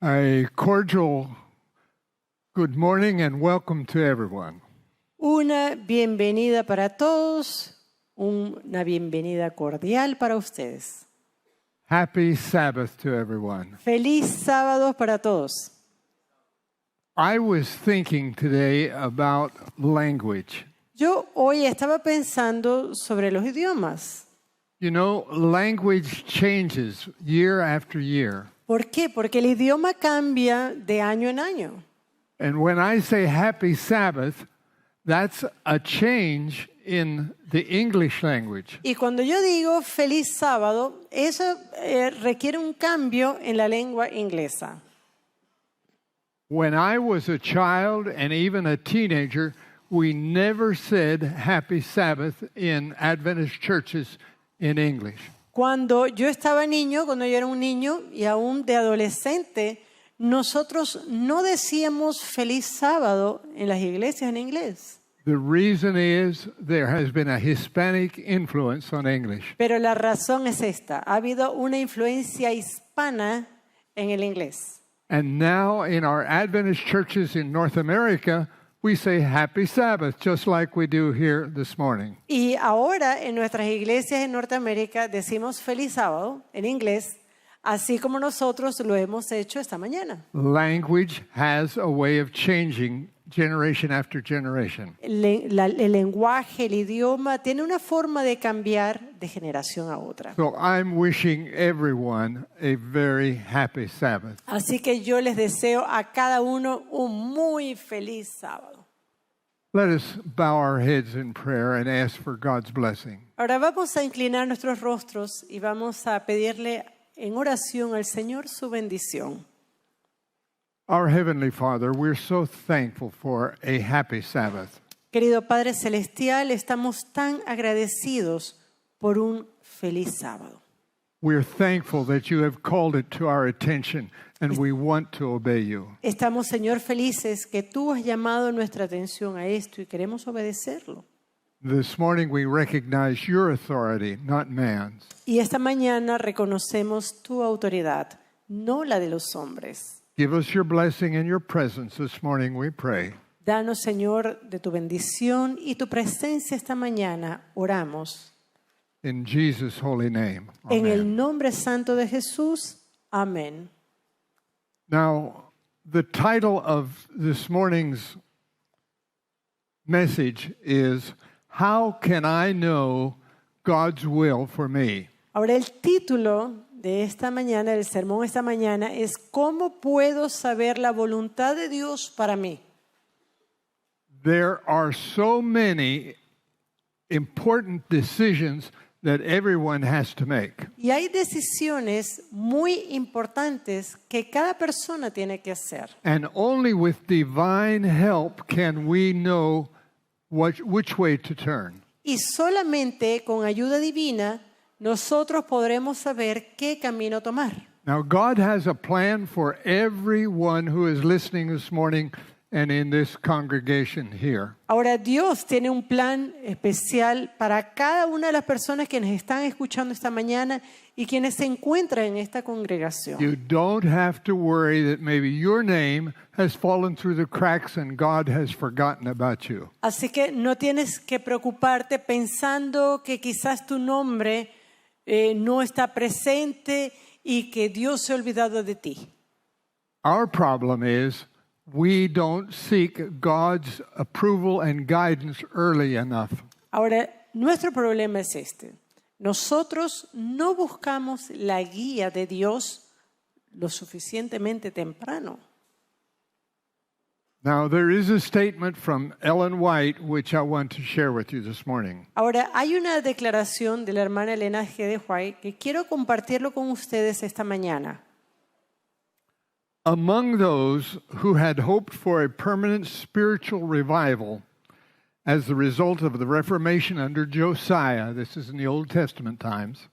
A cordial good morning and welcome to everyone. Una bienvenida para todos, una bienvenida cordial para ustedes. Happy Sabbath to everyone. Feliz sábado para todos. I was thinking today about language. Yo hoy estaba pensando sobre los idiomas. You know, language changes year after year. ¿Por qué? Porque el idioma cambia de año en año. And when I say happy Sabbath, that's a change in the English language. Y cuando yo digo feliz sábado, eso requiere un cambio en la lengua inglesa. When I was a child and even a teenager, we never said happy Sabbath in Adventist churches in English. Cuando yo estaba niño, cuando yo era un niño y aún de adolescente, nosotros no decíamos feliz sábado en las iglesias en inglés. The reason is there has been a Hispanic influence on English. Pero la razón es esta, ha habido una influencia hispana en el inglés. And now in our Adventist churches in North America, we say happy Sabbath, just like we do here this morning. Y ahora en nuestras iglesias en Norteamérica decimos feliz sábado en inglés, así como nosotros lo hemos hecho esta mañana. Language has a way of changing generation after generation. El lenguaje, el idioma, tiene una forma de cambiar de generación a otra. So I'm wishing everyone a very happy Sabbath. Así que yo les deseo a cada uno un muy feliz sábado. Let us bow our heads in prayer and ask for God's blessing. Ahora vamos a inclinar nuestros rostros y vamos a pedirle en oración al Señor su bendición. Our Heavenly Father, we're so thankful for a happy Sabbath. Querido Padre Celestial, estamos tan agradecidos por un feliz sábado. We're thankful that you have called it to our attention and we want to obey you. Estamos, Señor, felices que tú has llamado nuestra atención a esto y queremos obedecerlo. This morning we recognize your authority, not man's. Y esta mañana reconocemos tu autoridad, no la de los hombres. Give us your blessing and your presence this morning, we pray. Danos, Señor, de tu bendición y tu presencia esta mañana. Oramos. In Jesus' holy name. En el Amen. nombre santo de Jesús. Amén. Now, the title of this morning's message is, How Can I Know God's Will for Me? Ahora el título de esta mañana, del sermón esta mañana, es ¿cómo puedo saber la voluntad de Dios para mí? There are so many important decisions that everyone has to make. Y hay decisiones muy importantes que cada persona tiene que hacer. And only with divine help can we know which way to turn. Y solamente con ayuda divina nosotros podremos saber qué camino tomar. Now, God has a plan for everyone who is listening this morning and in this congregation here. Ahora Dios tiene un plan especial para cada una de las personas que nos están escuchando esta mañana y quienes se encuentran en esta congregación. You don't have to worry that maybe your name has fallen through the cracks and God has forgotten about you. Así que no tienes que preocuparte pensando que quizás tu nombre no está presente y que Dios se ha olvidado de ti. Our problem is we don't seek God's approval and guidance early enough. Ahora, nuestro problema es este. Nosotros no buscamos la guía de Dios lo suficientemente temprano. Now, there is a statement from Ellen White which I want to share with you this morning. Ahora, hay una declaración de la hermana Elena G. de White que quiero compartirlo con ustedes esta mañana. Among those who had hoped for a permanent spiritual revival as the result of the Reformation under Josiah, this is in the Old Testament times,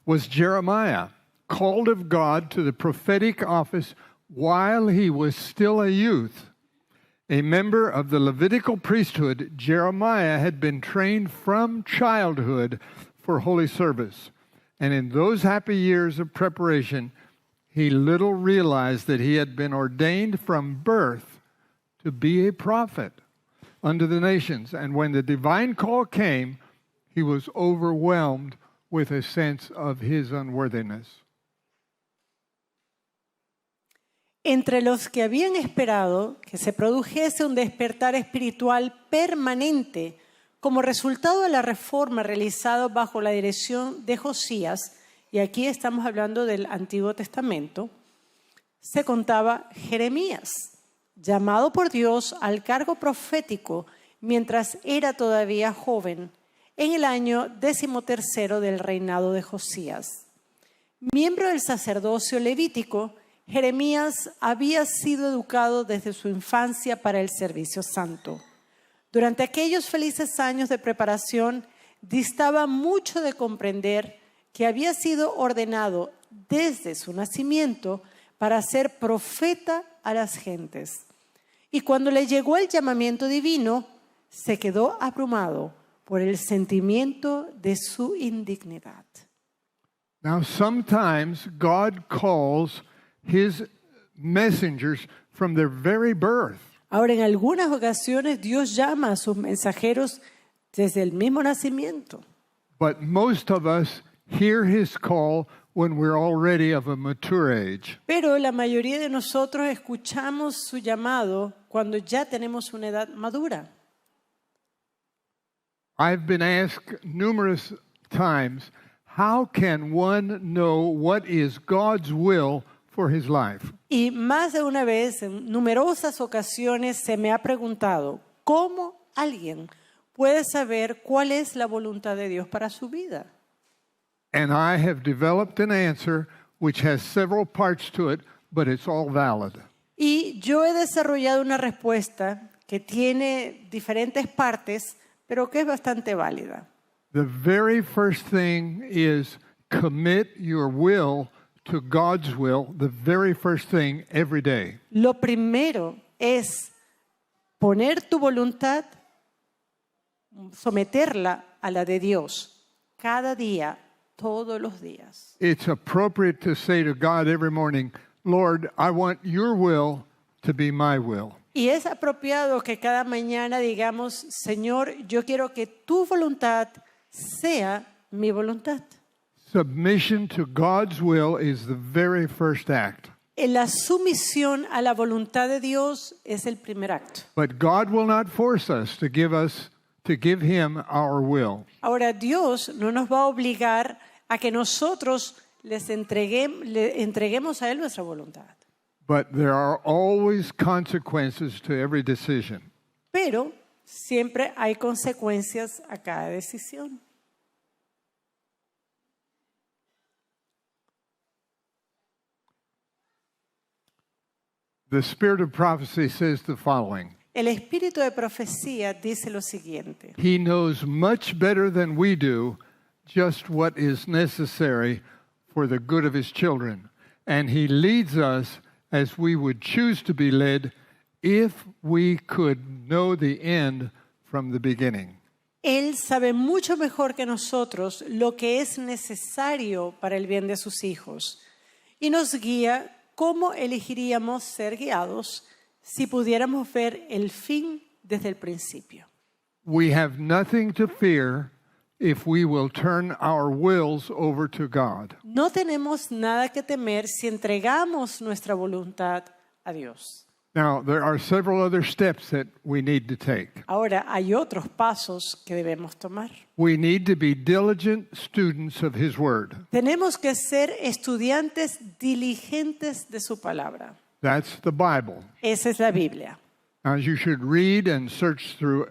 was Jeremiah, called of God to the prophetic office while he was still a youth. A member of the Levitical priesthood, Jeremiah had been trained from childhood for holy service. And in those happy years of preparation, he little realized that he had been ordained from birth to be a prophet unto the nations. And when the divine call came, he was overwhelmed with a sense of his unworthiness. Entre los que habían esperado que se produjese un despertar espiritual permanente como resultado de la reforma realizada bajo la dirección de Josías, y aquí estamos hablando del Antiguo Testamento, se contaba Jeremías, llamado por Dios al cargo profético mientras era todavía joven, en el año 13º del reinado de Josías. Miembro del sacerdocio levítico, Jeremías había sido educado desde su infancia para el servicio santo. Durante aquellos felices años de preparación, distaba mucho de comprender que había sido ordenado desde su nacimiento para ser profeta a las gentes. Y cuando le llegó el llamamiento divino, se quedó abrumado por el sentimiento de su indignidad. Now, sometimes God calls his messengers from their very birth. Ahora, en algunas ocasiones, Dios llama a sus mensajeros desde el mismo nacimiento. But most of us hear his call when we're already of a mature age. Pero la mayoría de nosotros escuchamos su llamado cuando ya tenemos una edad madura. I've been asked numerous times, how can one know what is God's will for his life? Y más de una vez, en numerosas ocasiones, se me ha preguntado, ¿cómo alguien puede saber cuál es la voluntad de Dios para su vida? And I have developed an answer which has several parts to it, but it's all valid. Y yo he desarrollado una respuesta que tiene diferentes partes, pero que es bastante válida. The very first thing is commit your will to God's will, the very first thing every day. Lo primero es poner tu voluntad, someterla a la de Dios, cada día, todos los días. It's appropriate to say to God every morning, Lord, I want your will to be my will. Y es apropiado que cada mañana digamos, Señor, yo quiero que tu voluntad sea mi voluntad. Submission to God's will is the very first act. La sumisión a la voluntad de Dios es el primer acto. But God will not force us to give him our will. Ahora, Dios no nos va a obligar a que nosotros le entreguemos a Él nuestra voluntad. But there are always consequences to every decision. Pero siempre hay consecuencias a cada decisión. The spirit of prophecy says the following. El espíritu de profecía dice lo siguiente. He knows much better than we do just what is necessary for the good of his children. And he leads us as we would choose to be led if we could know the end from the beginning. Él sabe mucho mejor que nosotros lo que es necesario para el bien de sus hijos y nos guía cómo elegiríamos ser guiados si pudiéramos ver el fin desde el principio. We have nothing to fear if we will turn our wills over to God. No tenemos nada que temer si entregamos nuestra voluntad a Dios. Now, there are several other steps that we need to take. Ahora, hay otros pasos que debemos tomar. We need to be diligent students of His Word. Tenemos que ser estudiantes diligentes de su palabra. That's the Bible. Esa es la Biblia. Now, you should read and search through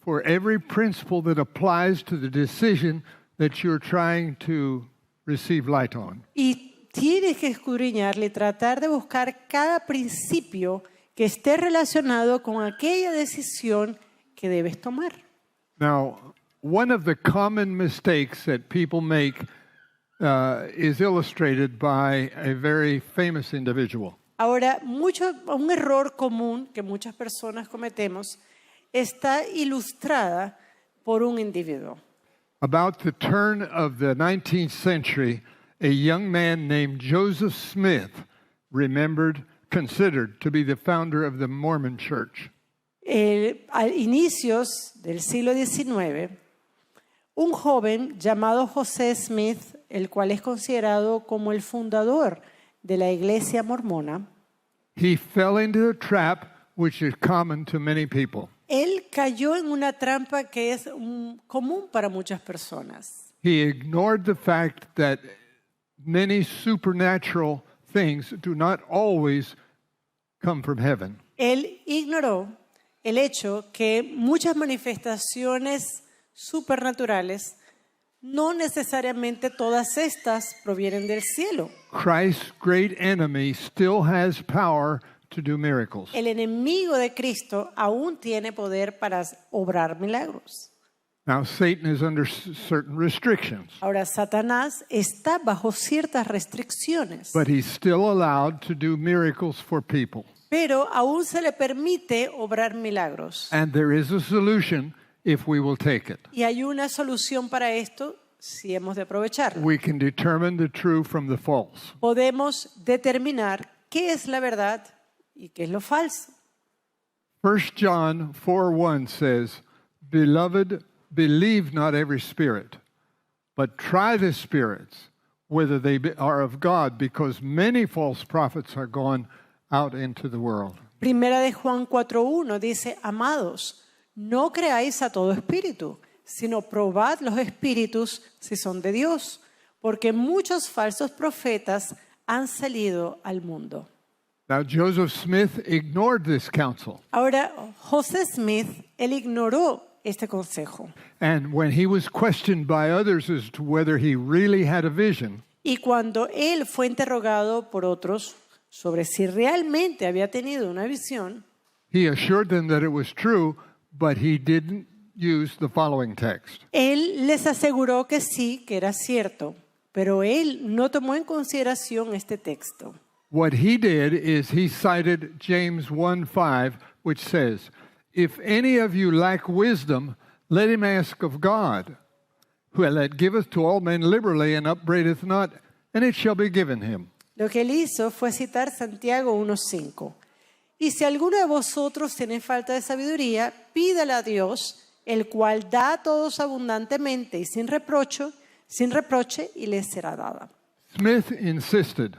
for every principle that applies to the decision that you're trying to receive light on. Y tienes que escudriñarle y tratar de buscar cada principio que esté relacionado con aquella decisión que debes tomar. Now, one of the common mistakes that people make is illustrated by a very famous individual. Ahora, un error común que muchas personas cometemos está ilustrada por un individuo. About the turn of the 19th century, a young man named Joseph Smith, considered to be the founder of the Mormon Church. A inicios del siglo XIX, un joven llamado José Smith, el cual es considerado como el fundador de la iglesia mormona, He fell into a trap which is common to many people. él cayó en una trampa que es común para muchas personas. He ignored the fact that many supernatural things do not always come from heaven. Él ignoró el hecho que muchas manifestaciones supernaturales, no necesariamente todas estas provienen del cielo. Christ's great enemy still has power to do miracles. El enemigo de Cristo aún tiene poder para obrar milagros. Now, Satan is under certain restrictions, Ahora, Satanás está bajo ciertas restricciones, but he's still allowed to do miracles for people. pero aún se le permite obrar milagros. And there is a solution if we will take it. Y hay una solución para esto si hemos de aprovecharla. We can determine the true from the false. Podemos determinar qué es la verdad y qué es lo falso. 1 John 4:1 says, "Beloved, believe not every spirit, but try the spirits, whether they are of God, because many false prophets are gone out into the world." Primera de Juan 4:1 dice, amados, no creáis a todo espíritu, sino probad los espíritus si son de Dios, porque muchos falsos profetas han salido al mundo. Now, Joseph Smith ignored this counsel. Ahora, José Smith, él ignoró este consejo. And when he was questioned by others as to whether he really had a vision, Y cuando él fue interrogado por otros sobre si realmente había tenido una visión, he assured them that it was true, but he didn't use the following text. él les aseguró que sí, que era cierto, pero él no tomó en consideración este texto. What he did is he cited James 1:5, which says, "If any of you lack wisdom, let him ask of God, who that giveth to all men liberally and upbraideth not, and it shall be given him." Lo que él hizo fue citar Santiago 1:5. Y si alguno de vosotros tiene falta de sabiduría, pídala a Dios, el cual da a todos abundantemente y sin reproche, y le será dada. Smith insisted,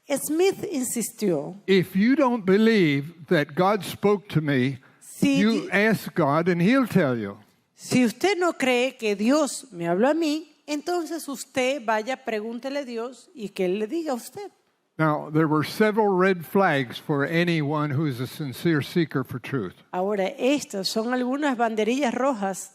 Smith insistió, if you don't believe that God spoke to me, you ask God and he'll tell you. si usted no cree que Dios me habló a mí, entonces usted vaya, pregúntele a Dios y que Él le diga a usted. Now, there were several red flags for anyone who is a sincere seeker for truth. Ahora, estas son algunas banderillas rojas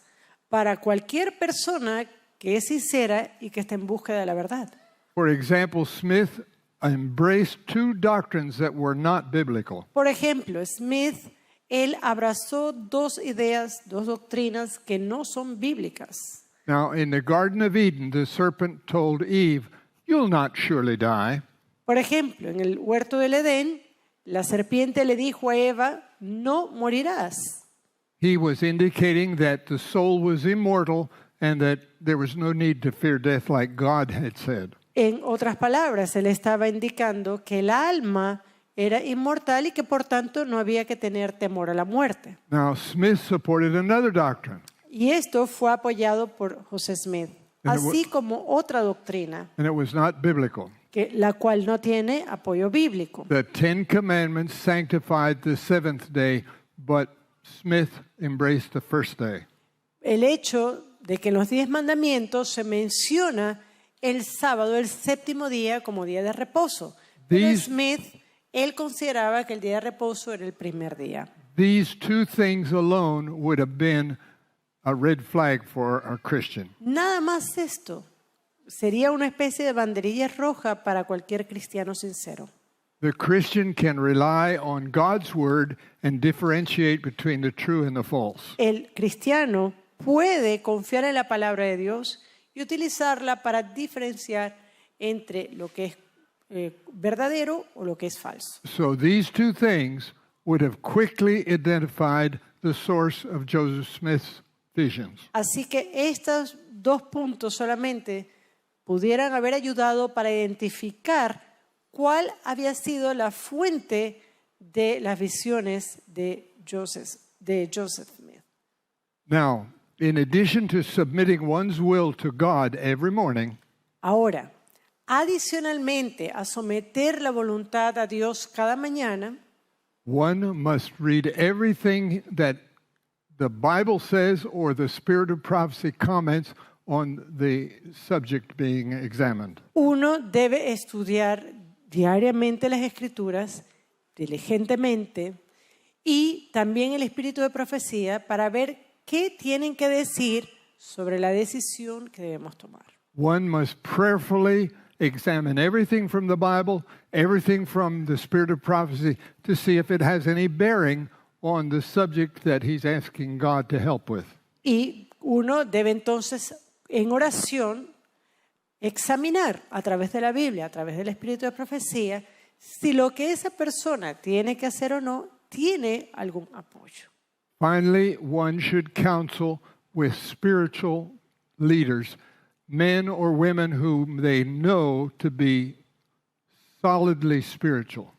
para cualquier persona que es sincera y que está en búsqueda de la verdad. For example, Smith embraced two doctrines that were not biblical. Por ejemplo, Smith, él abrazó dos ideas, dos doctrinas que no son bíblicas. Now, in the Garden of Eden, the serpent told Eve, "You'll not surely die." Por ejemplo, en el huerto del Edén, la serpiente le dijo a Eva, no morirás. He was indicating that the soul was immortal and that there was no need to fear death like God had said. En otras palabras, él estaba indicando que el alma era inmortal y que por tanto no había que tener temor a la muerte. Now, Smith supported another doctrine, Y esto fue apoyado por José Smith, así como otra doctrina, and it was not biblical. la cual no tiene apoyo bíblico. The Ten Commandments sanctified the seventh day, but Smith embraced the first day. El hecho de que en los 10 mandamientos se menciona el sábado, el séptimo día, como día de reposo. Pero Smith, él consideraba que el día de reposo era el primer día. These two things alone would have been a red flag for a Christian. Nada más esto sería una especie de banderilla roja para cualquier cristiano sincero. The Christian can rely on God's word and differentiate between the true and the false. El cristiano puede confiar en la palabra de Dios y utilizarla para diferenciar entre lo que es verdadero o lo que es falso. So these two things would have quickly identified the source of Joseph Smith's visions. Así que estos dos puntos solamente pudieran haber ayudado para identificar cuál había sido la fuente de las visiones de Joseph Smith. Now, in addition to submitting one's will to God every morning, Ahora, adicionalmente a someter la voluntad a Dios cada mañana, one must read everything that the Bible says or the Spirit of Prophecy comments on the subject being examined. uno debe estudiar diariamente las Escrituras, diligentemente, y también el Espíritu de Profecía para ver qué tienen que decir sobre la decisión que debemos tomar. One must prayerfully examine everything from the Bible, everything from the Spirit of Prophecy, to see if it has any bearing on the subject that he's asking God to help with. Y uno debe entonces, en oración, examinar a través de la Biblia, a través del Espíritu de Profecía, si lo que esa persona tiene que hacer o no tiene algún apoyo. Finally, one should counsel with spiritual leaders, men or women whom they know to be solidly spiritual.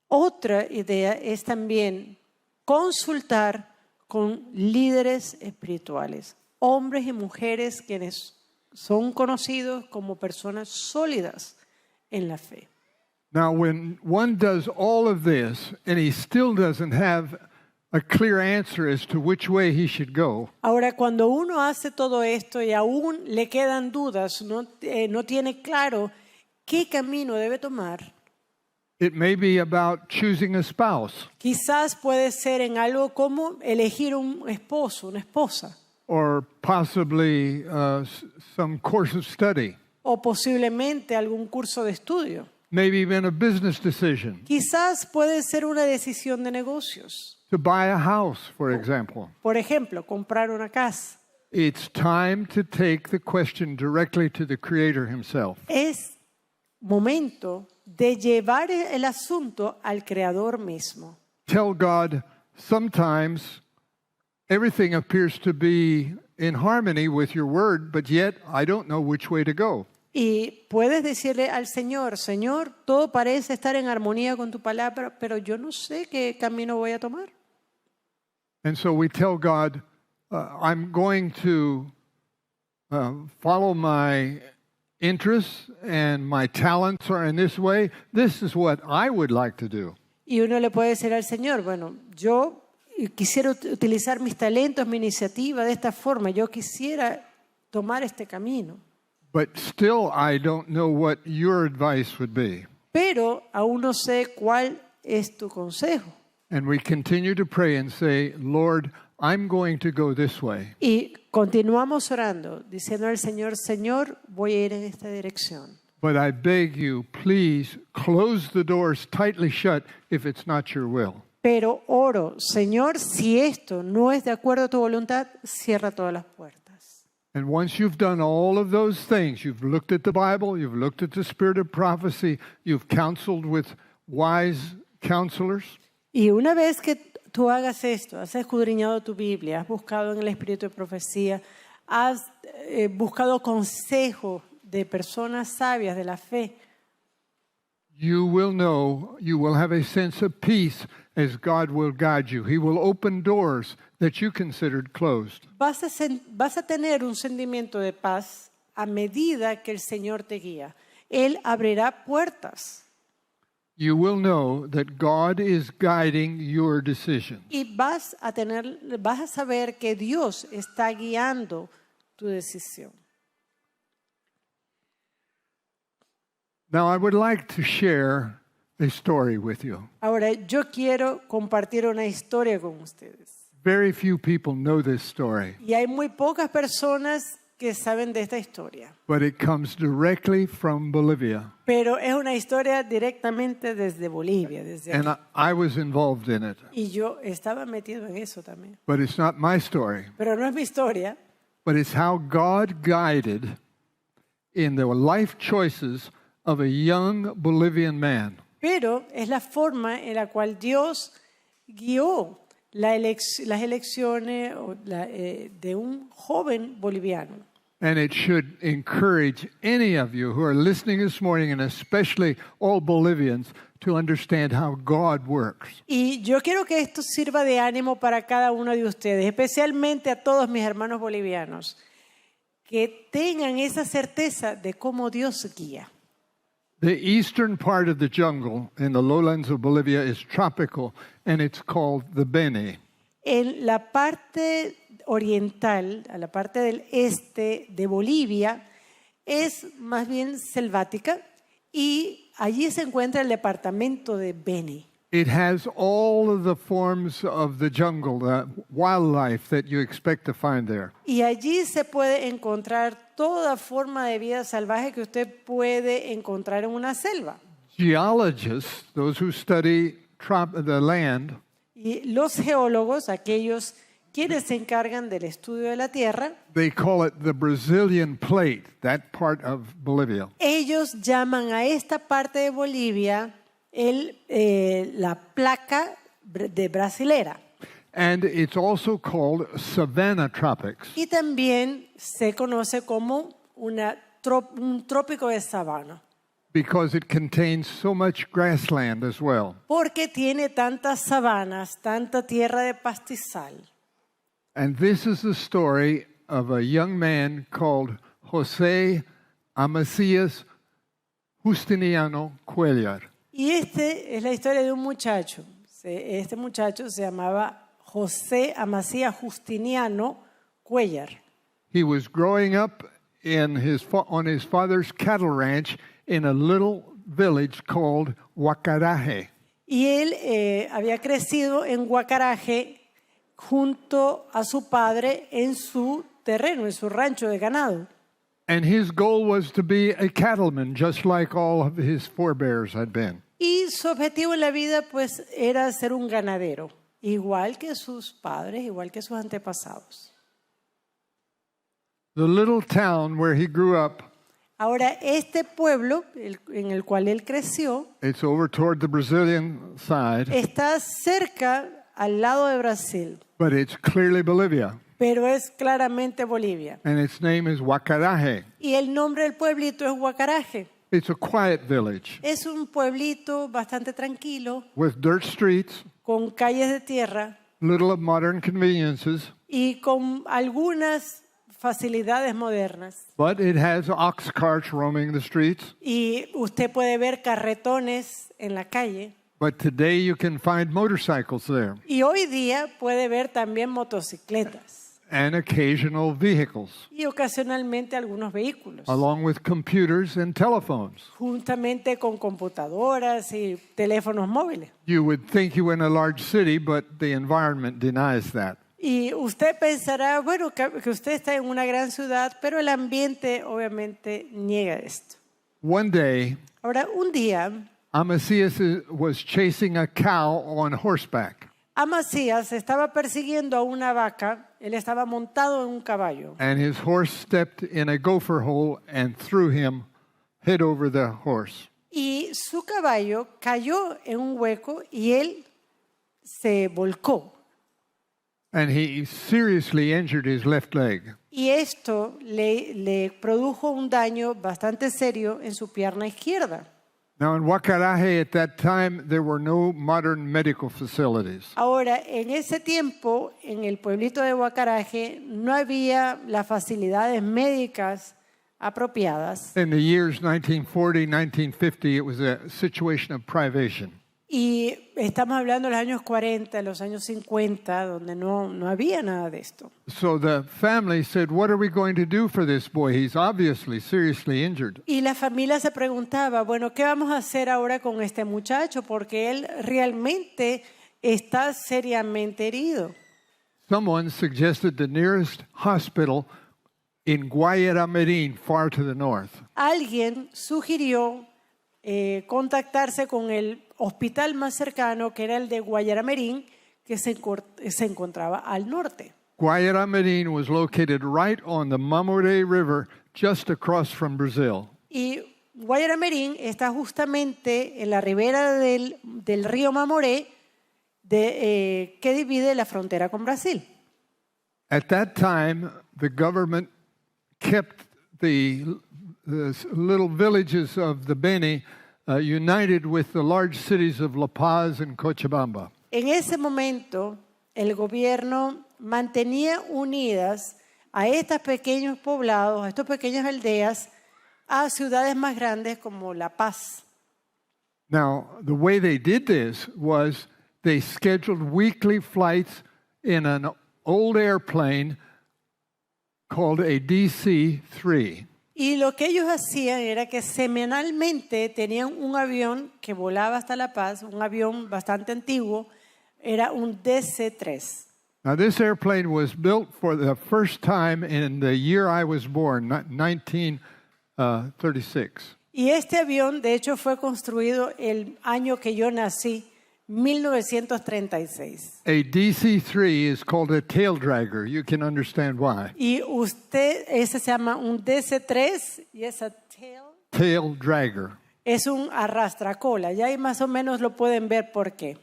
Otra idea es también consultar con líderes espirituales, hombres y mujeres quienes son conocidos como personas sólidas en la fe. Now, when one does all of this and he still doesn't have a clear answer as to which way he should go, Ahora, cuando uno hace todo esto y aún le quedan dudas, no tiene claro qué camino debe tomar, it may be about choosing a spouse quizás puede ser en algo como elegir un esposo, una esposa, or possibly some course of study, o posiblemente algún curso de estudio. maybe even a business decision, Quizás puede ser una decisión de negocios. to buy a house, for example. Por ejemplo, comprar una casa. It's time to take the question directly to the Creator Himself. Es momento de llevar el asunto al Creador mismo. Tell God, sometimes everything appears to be in harmony with your word, but yet I don't know which way to go. Y puedes decirle al Señor, Señor, todo parece estar en armonía con tu palabra, pero yo no sé qué camino voy a tomar. And so we tell God, I'm going to follow my interests and my talents are in this way. This is what I would like to do. Y uno le puede decir al Señor, bueno, yo quisiera utilizar mis talentos, mi iniciativa de esta forma, yo quisiera tomar este camino. But still, I don't know what your advice would be. Pero aún no sé cuál es tu consejo. And we continue to pray and say, Lord, I'm going to go this way. Y continuamos orando, diciendo al Señor, Señor, voy a ir en esta dirección. But I beg you, please close the doors tightly shut if it's not your will. Pero oro, Señor, si esto no es de acuerdo a tu voluntad, cierra todas las puertas. And once you've done all of those things, you've looked at the Bible, you've looked at the Spirit of Prophecy, you've counseled with wise counselors, Y una vez que tú hagas esto, has escudriñado tu Biblia, has buscado en el Espíritu de Profecía, has buscado consejo de personas sabias de la fe, you will know, you will have a sense of peace as God will guide you. He will open doors that you considered closed. vas a tener un sentimiento de paz a medida que el Señor te guía. Él abrirá puertas You will know that God is guiding your decisions. y vas a saber que Dios está guiando tu decisión. Now, I would like to share a story with you. Ahora, yo quiero compartir una historia con ustedes. Very few people know this story, Y hay muy pocas personas que saben de esta historia. but it comes directly from Bolivia. Pero es una historia directamente desde Bolivia, desde And aquí. I was involved in it. Y yo estaba metido en eso también. But it's not my story, Pero no es mi historia, but it's how God guided in the life choices of a young Bolivian man. pero es la forma en la cual Dios guió las elecciones de un joven boliviano. And it should encourage any of you who are listening this morning, and especially all Bolivians, to understand how God works. Y yo quiero que esto sirva de ánimo para cada uno de ustedes, especialmente a todos mis hermanos bolivianos, que tengan esa certeza de cómo Dios guía. The eastern part of the jungle in the lowlands of Bolivia is tropical, and it's called the Beni. En la parte oriental, a la parte del este de Bolivia, es más bien selvática y allí se encuentra el departamento de Beni. It has all of the forms of the jungle, the wildlife that you expect to find there. Y allí se puede encontrar toda forma de vida salvaje que usted puede encontrar en una selva. Geologists, those who study the land, Y los geólogos, aquellos quienes se encargan del estudio de la tierra, they call it the Brazilian plate, that part of Bolivia. ellos llaman a esta parte de Bolivia la placa de brasilera. And it's also called savanna tropics. Y también se conoce como un trópico de sabana, Because it contains so much grassland as well. porque tiene tantas sabanas, tanta tierra de pastizal. And this is the story of a young man called José Amacias Justiniano Cuellar. Y es la historia de un muchacho. Este muchacho se llamaba José Amacías Justiniano Cuellar. He was growing up on his father's cattle ranch in a little village called Huacaraje. Y él había crecido en Huacaraje junto a su padre en su terreno, en su rancho de ganado. And his goal was to be a cattleman, just like all of his forebears had been. Y su objetivo en la vida pues era ser un ganadero, igual que sus padres, igual que sus antepasados. The little town where he grew up, Ahora, este pueblo en el cual él creció it's over toward the Brazilian side, está cerca al lado de Brasil, but it's clearly Bolivia. pero es claramente Bolivia. And its name is Huacaraje. Y el nombre del pueblito es Huacaraje. It's a quiet village Es un pueblito bastante tranquilo, with dirt streets, con calles de tierra little of modern conveniences, y con algunas facilidades modernas. but it has ox carts roaming the streets. Y usted puede ver carretones en la calle. But today you can find motorcycles there Y hoy día puede ver también motocicletas and occasional vehicles, y ocasionalmente algunos vehículos, along with computers and telephones. juntamente con computadoras y teléfonos móviles. You would think you were in a large city, but the environment denies that. Y usted pensará, bueno, que usted está en una gran ciudad, pero el ambiente obviamente niega esto. One day, Ahora, un día, Amacias was chasing a cow on horseback, Amasías estaba persiguiendo a una vaca, él estaba montado en un caballo. and his horse stepped in a gopher hole and threw him head over the horse. Y su caballo cayó en un hueco y él se volcó. And he seriously injured his left leg. Y esto le produjo un daño bastante serio en su pierna izquierda. Now, in Huacaraje at that time, there were no modern medical facilities. Ahora, en ese tiempo, en el pueblito de Huacaraje, no había las facilidades médicas apropiadas. In the years 1940, 1950, it was a situation of privation. Y estamos hablando de los años 40, los años 50, donde no había nada de esto. So the family said, "What are we going to do for this boy? He's obviously seriously injured." Y la familia se preguntaba, bueno, ¿qué vamos a hacer ahora con este muchacho? Porque él realmente está seriamente herido. Someone suggested the nearest hospital in Guayaramerín, far to the north. Alguien sugirió contactarse con el hospital más cercano, que era el de Guayaramerín, que se encontraba al norte. Guayaramerín was located right on the Mamoré River, just across from Brazil. Y Guayaramerín está justamente en la ribera del río Mamoré, que divide la frontera con Brasil. At that time, the government kept the little villages of the Beni united with the large cities of La Paz and Cochabamba. En ese momento, el gobierno mantenía unidas a estos pequeños poblados, a estas pequeñas aldeas, a ciudades más grandes como La Paz. Now, the way they did this was they scheduled weekly flights in an old airplane called a DC-3. Y lo que ellos hacían era que semanalmente tenían un avión que volaba hasta La Paz, un avión bastante antiguo, era un DC-3. Now, this airplane was built for the first time in the year I was born, 1936. Y este avión, de hecho, fue construido el año que yo nací, 1936. A DC-3 is called a tail dragger. You can understand why. Y ese se llama un DC-3 y esa Tail dragger. es un arrastracola. Ya ahí más o menos lo pueden ver por qué.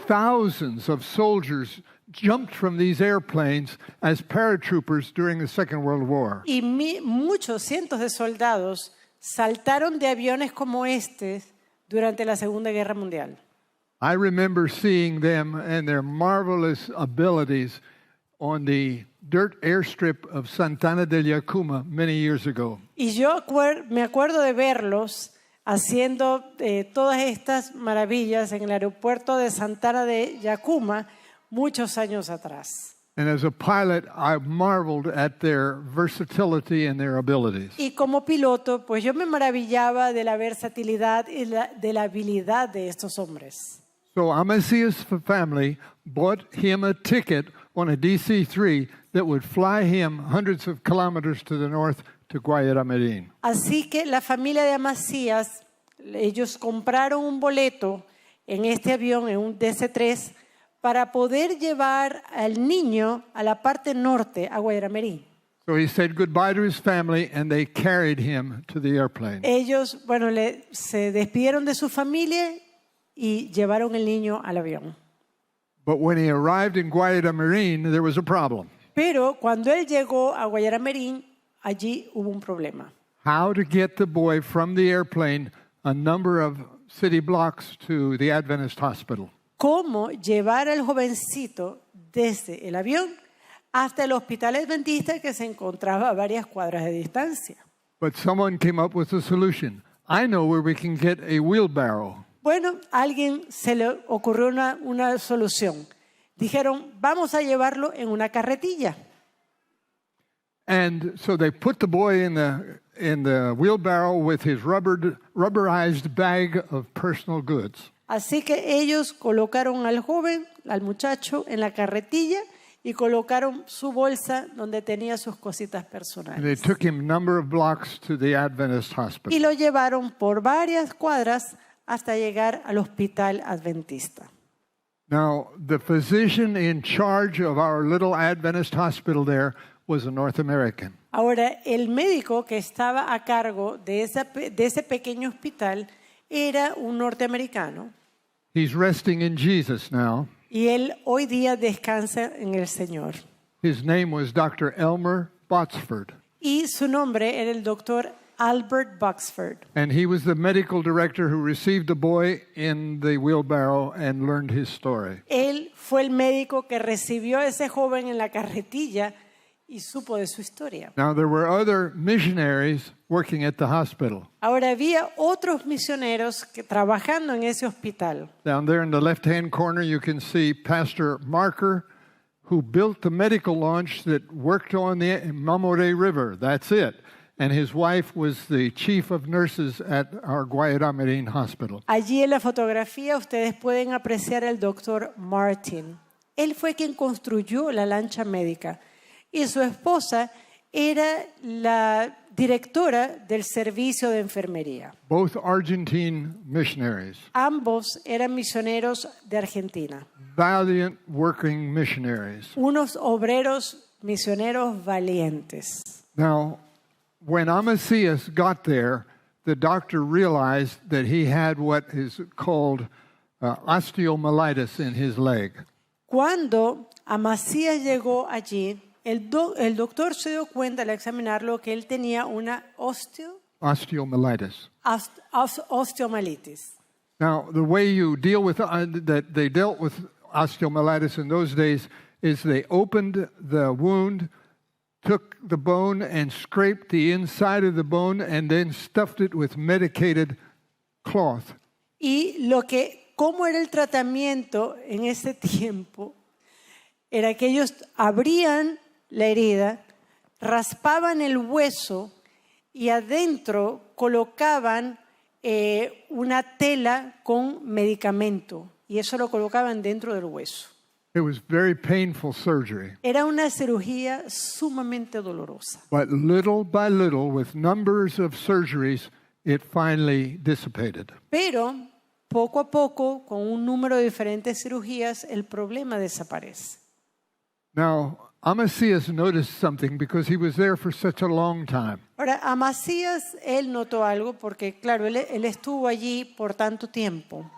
Thousands of soldiers jumped from these airplanes as paratroopers during the Second World War. Y muchos cientos de soldados saltaron de aviones como este durante la Segunda Guerra Mundial. I remember seeing them and their marvelous abilities on the dirt airstrip of Santana del Yacuma many years ago. Y yo me acuerdo de verlos haciendo todas estas maravillas en el aeropuerto de Santana de Yacuma muchos años atrás. And as a pilot, I marveled at their versatility and their abilities. Y como piloto, pues yo me maravillaba de la versatilidad y de la habilidad de estos hombres. So Amasiah's family bought him a ticket on a DC-3 that would fly him hundreds of kilometers to the north to Guayaramerín. Así que la familia de Amasías, ellos compraron un boleto en este avión, en un DC-3, para poder llevar al niño a la parte norte, a Guayaramerín. So he said goodbye to his family and they carried him to the airplane. Ellos, bueno, se despidieron de su familia y llevaron el niño al avión. But when he arrived in Guayaramerín, there was a problem. Pero cuando él llegó a Guayaramerín, allí hubo un problema. How to get the boy from the airplane a number of city blocks to the Adventist hospital. Cómo llevar al jovencito desde el avión hasta el hospital adventista que se encontraba a varias cuadras de distancia. But someone came up with a solution. I know where we can get a wheelbarrow. Bueno, a alguien se le ocurrió una solución. Dijeron, vamos a llevarlo en una carretilla. And so they put the boy in the wheelbarrow with his rubberized bag of personal goods. Así que ellos colocaron al joven, al muchacho, en la carretilla y colocaron su bolsa donde tenía sus cositas And they personales. took him a number of blocks to the Adventist hospital. Y lo llevaron por varias cuadras hasta llegar al hospital adventista. Now, the physician in charge of our little Adventist hospital there was a North American. Ahora, el médico que estaba a cargo de ese pequeño hospital era un norteamericano He's resting in Jesus now. y él hoy día descansa en el Señor. His name was Dr. Elmer Botsford, Y su nombre era el doctor Albert Boxford. and he was the medical director who received the boy in the wheelbarrow and learned his story. Él fue el médico que recibió a ese joven en la carretilla y supo de su historia. Now, there were other missionaries working at the hospital. Ahora había otros misioneros trabajando en ese hospital. Down there in the left-hand corner, you can see Pastor Marker, who built the medical launch that worked on the Mamoré River. That's it. And his wife was the chief of nurses at our Guayaramerín hospital. Allí en la fotografía ustedes pueden apreciar al doctor Martin. Él fue quien construyó la lancha médica y su esposa era la directora del servicio de enfermería. Both Argentine missionaries, Ambos eran misioneros de Argentina, valiant working missionaries. unos obreros misioneros valientes. Now, when Amasias got there, the doctor realized that he had what is called osteomyelitis in his leg. Cuando Amasías llegó allí, el doctor se dio cuenta al examinarlo que él tenía una Osteomyelitis. osteomelitis. Now, the way you deal with that they dealt with osteomyelitis in those days is they opened the wound, took the bone and scraped the inside of the bone and then stuffed it with medicated cloth. Y cómo era el tratamiento en ese tiempo, era que ellos abrían la herida, raspaban el hueso y adentro colocaban una tela con medicamento y eso lo colocaban dentro del hueso. It was very painful surgery. Era una cirugía sumamente dolorosa. But little by little, with numbers of surgeries, it finally dissipated. Pero poco a poco, con un número de diferentes cirugías, el problema desaparece. Now, Amasias noticed something because he was there for such a long time. Ahora, Amasías, él notó algo porque, claro, él estuvo allí por tanto tiempo.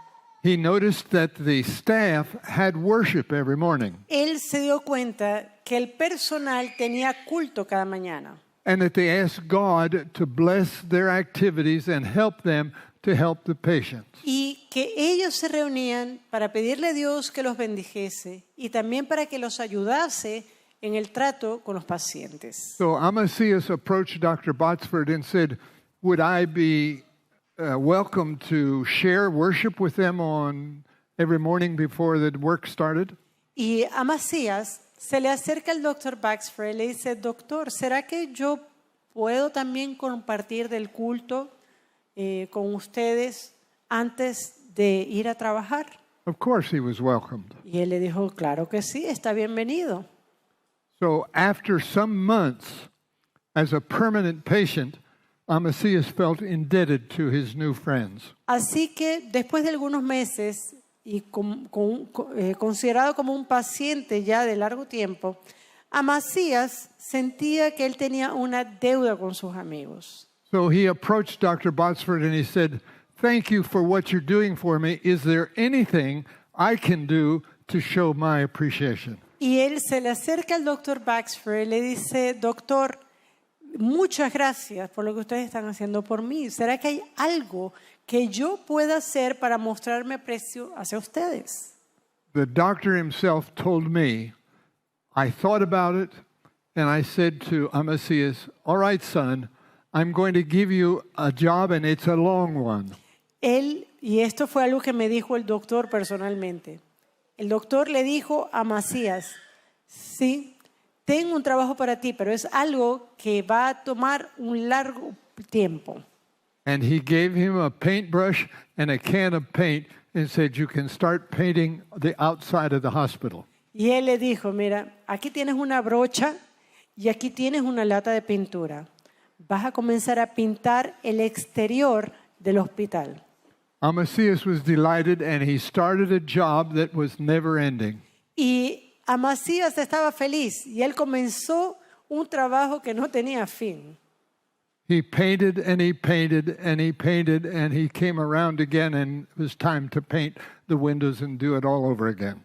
He noticed that the staff had worship every morning Él se dio cuenta que el personal tenía culto cada mañana and that they asked God to bless their activities and help them to help the patients. y que ellos se reunían para pedirle a Dios que los bendijese y también para que los ayudase en el trato con los pacientes. So Amasias approached Dr. Botsford and said, would I be welcome to share worship with them on every morning before the work started? Y Amasías se le acerca al doctor Baxford y le dice, doctor, ¿será que yo puedo también compartir del culto con ustedes antes de ir a trabajar? Of course he was welcomed. Y él le dijo, claro que sí, está bienvenido. So after some months, as a permanent patient, Amasias felt indebted to his new friends. Así que después de algunos meses y considerado como un paciente ya de largo tiempo, Amasías sentía que él tenía una deuda con sus amigos. So he approached Dr. Botsford and he said, thank you for what you're doing for me. Is there anything I can do to show my appreciation? Y él se le acerca al doctor Baxford y le dice, doctor, muchas gracias por lo que ustedes están haciendo por mí. ¿Será que hay algo que yo pueda hacer para mostrarme aprecio hacia ustedes? The doctor himself told me, I thought about it and I said to Amasias, all right, son, I'm going to give you a job and it's a long one. Y esto fue algo que me dijo el doctor personalmente. El doctor le dijo a Amasías, sí, tengo un trabajo para ti, pero es algo que va a tomar un largo tiempo. And he gave him a paintbrush and a can of paint and said, you can start painting the outside of the hospital. Y él le dijo, mira, aquí tienes una brocha y aquí tienes una lata de pintura. Vas a comenzar a pintar el exterior del hospital. Amasias was delighted and he started a job that was never ending. Y Amasías estaba feliz y él comenzó un trabajo que no tenía fin. He painted and he painted and he painted and he came around again and it was time to paint the windows and do it all over again.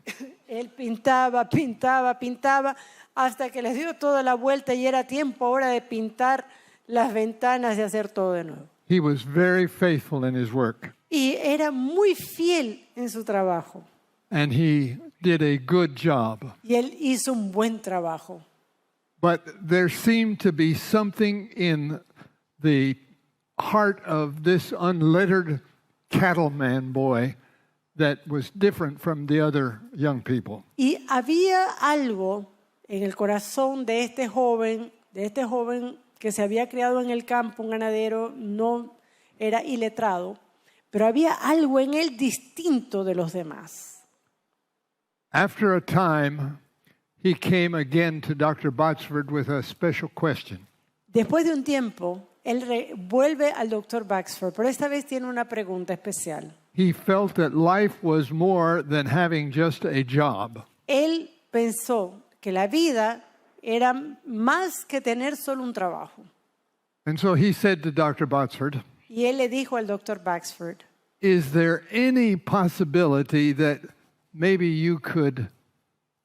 Él pintaba, pintaba, pintaba hasta que les dio toda la vuelta y era tiempo ahora de pintar las ventanas y hacer todo de nuevo. He was very faithful in his work. Y era muy fiel en su trabajo. And he did a good job. Y él hizo un buen trabajo. But there seemed to be something in the heart of this unlettered cattleman boy that was different from the other young people. Y había algo en el corazón de este joven que se había criado en el campo, un ganadero, no era iletrado, pero había algo en él distinto de los demás. After a time, he came again to Dr. Botsford with a special question. Después de un tiempo, él vuelve al Dr. Baxford, pero esta vez tiene una pregunta especial. He felt that life was more than having just a job. Él pensó que la vida era más que tener solo un trabajo. And so he said to Dr. Botsford, Y él le dijo al Dr. Baxford, is there any possibility that maybe you could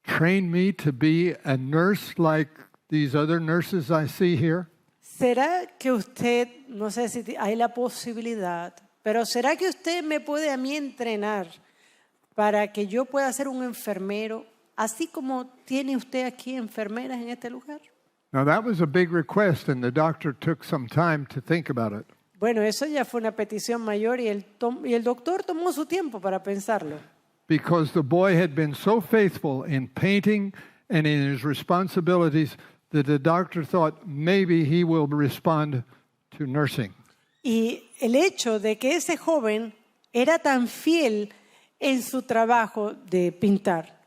train me to be a nurse like these other nurses I see here? ¿Será que usted, no sé si hay la posibilidad, pero será que usted me puede a mí entrenar para que yo pueda ser un enfermero, así como tiene usted aquí enfermeras en este lugar? Now, that was a big request, and the doctor took some time to think about it. Bueno, eso ya fue una petición mayor y el doctor tomó su tiempo para pensarlo. Because the boy had been so faithful in painting and in his responsibilities that the doctor thought maybe he will respond to nursing. Y el hecho de que ese joven era tan fiel en su trabajo de pintar,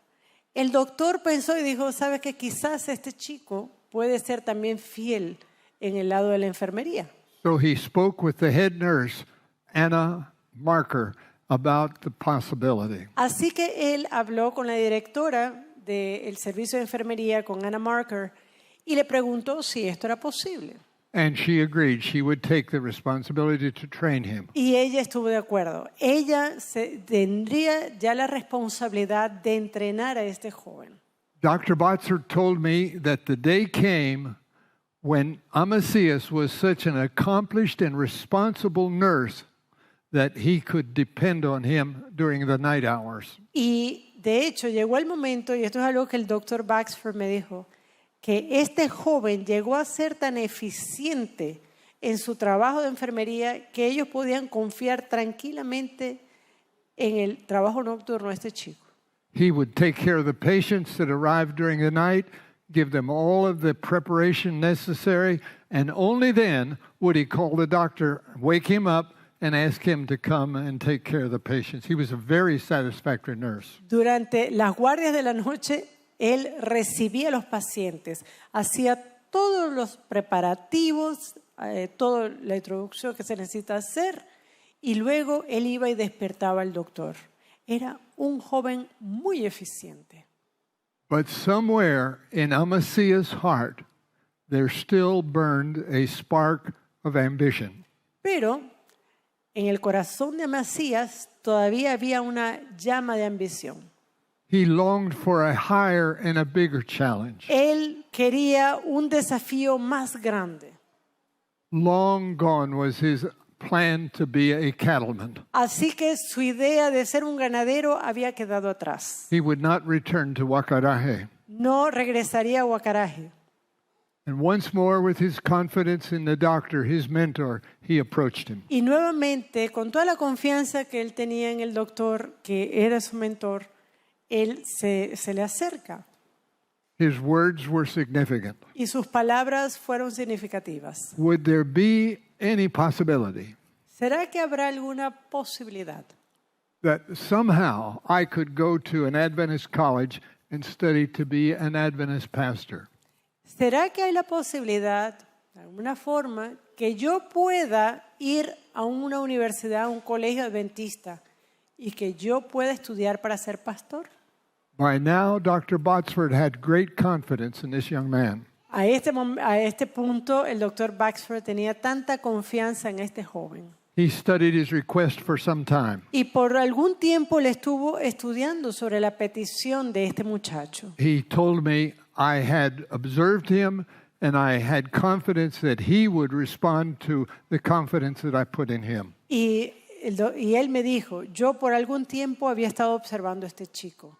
el doctor pensó y dijo, ¿sabes qué? Quizás este chico puede ser también fiel en el lado de la enfermería. So he spoke with the head nurse, Anna Marker, about the possibility. Así que él habló con la directora del servicio de enfermería, con Anna Marker, y le preguntó si esto era posible. And she agreed she would take the responsibility to train him. Y ella estuvo de acuerdo. Ella tendría ya la responsabilidad de entrenar a este joven. Dr. Botzer told me that the day came when Amazias was such an accomplished and responsible nurse that he could depend on him during the night hours. Y de hecho llegó el momento, y esto es algo que el doctor Baxford me dijo, que este joven llegó a ser tan eficiente en su trabajo de enfermería que ellos podían confiar tranquilamente en el trabajo nocturno de este chico. He would take care of the patients that arrived during the night, give them all of the preparation necessary, and only then would he call the doctor, wake him up, and ask him to come and take care of the patients. He was a very satisfactory nurse. Durante las guardias de la noche, él recibía a los pacientes, hacía todos los preparativos, toda la introducción que se necesita hacer, y luego él iba y despertaba al doctor. Era un joven muy eficiente. But somewhere in Amaziah's heart, there still burned a spark of ambition. Pero en el corazón de Amasías todavía había una llama de ambición. He longed for a higher and a bigger challenge. Él quería un desafío más grande. Long gone was his plan to be a cattleman. Así que su idea de ser un ganadero había quedado atrás. He would not return to Wakaraje. No regresaría a Huacaraje. And once more, with his confidence in the doctor, his mentor, he approached him. Y nuevamente, con toda la confianza que él tenía en el doctor, que era su mentor, él se le acerca. His words were significant. Y sus palabras fueron significativas. Would there be any possibility ¿Será que habrá alguna posibilidad that somehow I could go to an Adventist college and study to be an Adventist pastor? ¿Será que hay la posibilidad, de alguna forma, que yo pueda ir a una universidad, a un colegio adventista y que yo pueda estudiar para ser pastor? By now, Dr. Botsford had great confidence in this young man. A este punto, el doctor Baxford tenía tanta confianza en este joven. He studied his request for some time. Y por algún tiempo le estuvo estudiando sobre la petición de este muchacho. He told me I had observed him and I had confidence that he would respond to the confidence that I put in him. Y él me dijo, yo por algún tiempo había estado observando a este chico